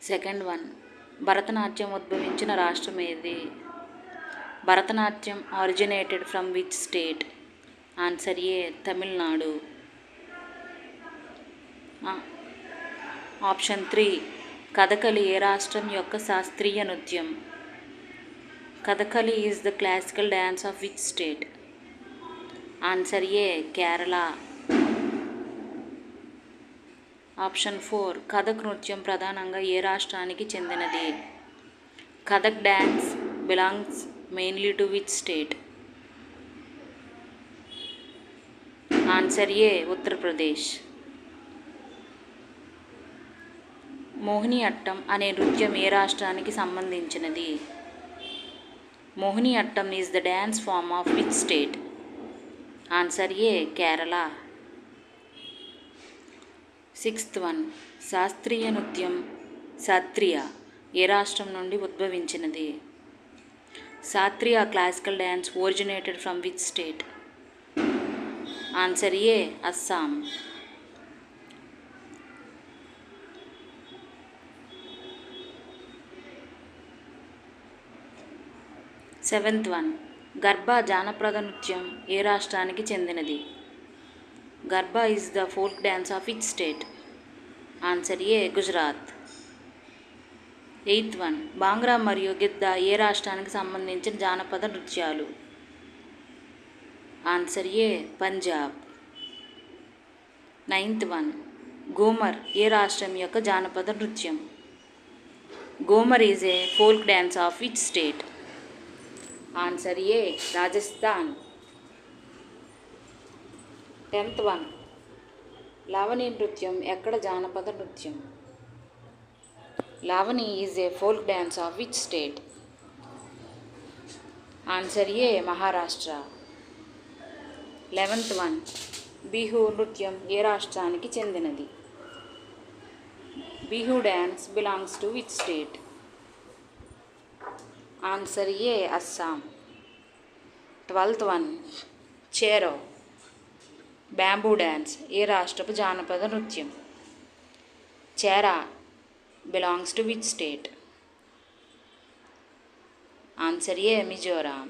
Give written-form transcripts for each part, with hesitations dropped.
Second one, Bharatanatyam ఉద్భవించిన రాష్ట్రం ఏది? Bharatanatyam originated from which state? Answer A Tamil Nadu. Option 3, Kathakali ఏ రాష్ట్రం యొక్క శాస్త్రీయ నృత్యం? Kathakali is the classical dance of which state? Answer A Kerala. Option 4, Kathak నృత్యం ప్రధానంగా ఏ రాష్ట్రానికి చెందినది? Kathak dance belongs mainly to which state? Answer A Uttar Pradesh. Mohini Attam అనే నృత్యం ఏ రాష్ట్రానికి సంబంధించినది? Mohini Attam is the dance form of which state? Answer A Kerala. Sixth one, శాస్త్రీయ నృత్యం శాస్త్రీయ ఏ రాష్ట్రం నుండి ఉద్భవించినది? శాస్త్రీయ classical dance originated from which state? Answer A Assam. Seventh one, Garba జానపద నృత్యం ఏ రాష్ట్రానికి చెందినది? Garba is the folk dance of which state? Answer A Gujarat. Eighth one, bhangra మరియు గిద్దా ఏ రాష్ట్రానికి సంబంధించిన జానపద నృత్యాలు? ఆన్సర్ ఏ పంజాబ్. నైన్త్ వన్, గోమర్ ఏ రాష్ట్రం యొక్క జానపద నృత్యం? Ghoomar is a folk dance of which state? Answer A Rajasthan. Tenth one, Lavani నృత్యం ఎక్కడ జానపద నృత్యం? Lavani is a folk dance of which state? Answer A Maharashtra. 11th one, Bihu నృత్యం ఏ రాష్ట్రానికి చెందినది? Bihu dance belongs to which state? Answer A Assam. 12th one, Cheraw bamboo dance ఏ రాష్ట్రపు జానపద నృత్యం? Chera belongs to which state? Answer A Mizoram.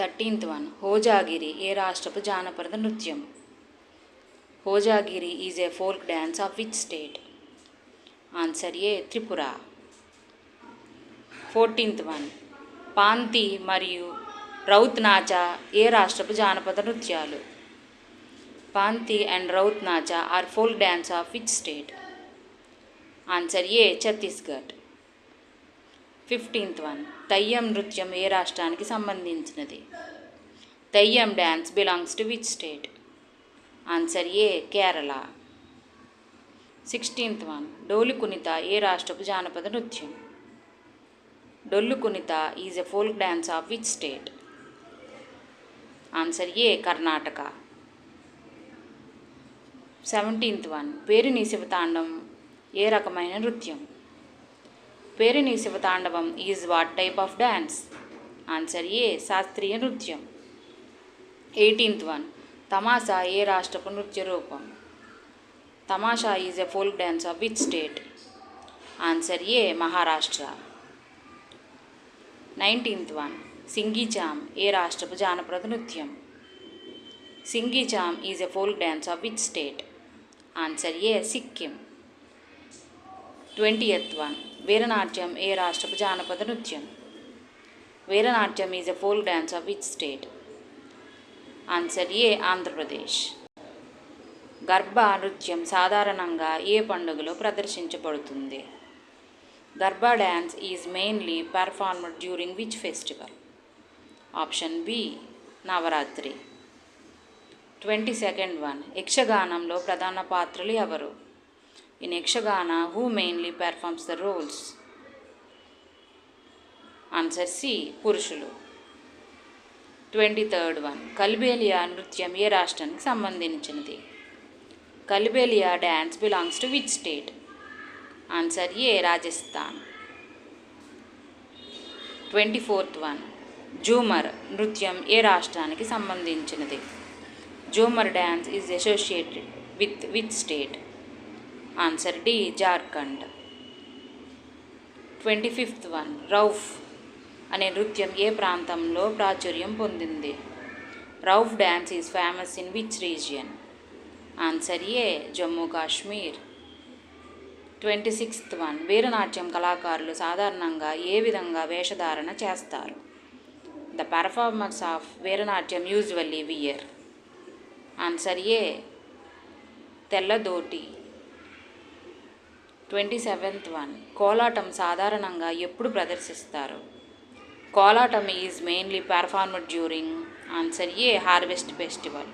13th one, Hojagiri ఏ రాష్ట్రపు జానపద నృత్యం? Hojagiri is a folk dance of which state? Answer A Tripura. 14th one, పాంతి మరియు రౌత్ నాచా ఏ రాష్ట్రపు జానపద నృత్యాలు? Panthi and Raut Nacha are folk dance of which state? Answer A Chhattisgarh. 15th one, Theyyam నృత్యం ఏ రాష్ట్రానికి సంబంధించినది? Theyyam dance belongs to which state? Answer A Kerala. 16th one, Dollu Kunitha ఏ రాష్ట్రపు జానపద నృత్యం? Dollu Kunitha is a folk dance of which state? Answer A Karnataka. 17th one, Perini Shivatandavam ఏ రకమైన నృత్యం? Perini Shivatandavam is what type of dance? Answer ఏ శాస్త్రీయ నృత్యం. 18th వన్, తమాషా ఏ రాష్ట్రపు నృత్య రూపం? Tamasha is a folk dance of which state? Answer A Maharashtra. 19th one, Singhi Chham ఏ రాష్ట్రపు జానపద నృత్యం? Singhi Chham is a folk dance of which state? Answer A Sikkim. 20th one, Veeranatyam ఏ రాష్ట్రపు జానపద నృత్యం? Veeranatyam is a folk dance of which state? Answer A Andhra Pradesh. Garba నృత్యం సాధారణంగా ఏ పండుగలో ప్రదర్శించబడుతుంది? Garba dance is mainly performed during which festival? Option B Navratri. 22nd one, యక్షగానంలో ప్రధాన పాత్రలు ఎవరు? In Yakshagana who mainly performs the roles? Answer C పురుషులు. 23rd వన్, కల్బేలియా నృత్యం ఏ రాష్ట్రానికి సంబంధించినది? Kalbelia dance belongs to which state? Answer A Rajasthan. 24th one, Jhumar నృత్యం ఏ రాష్ట్రానికి సంబంధించినది? Jhumar dance is associated with which state? Answer D Jharkhand. 25th one, Rauf అనే నృత్యం ఏ ప్రాంతంలో ప్రాచుర్యం పొందింది? Rauf dance is famous in which region? Answer A Jammu Kashmir. 26th one, Veeranatyam కళాకారులు సాధారణంగా ఏ విధంగా వేషధారణ చేస్తారు? The performers of Veeranatyam usually wear. Answer A తెల్లదోటి. 27th వన్, కోలాటం సాధారణంగా ఎప్పుడు ప్రదర్శిస్తారు? Kolatam is mainly performed during. Answer A harvest festival.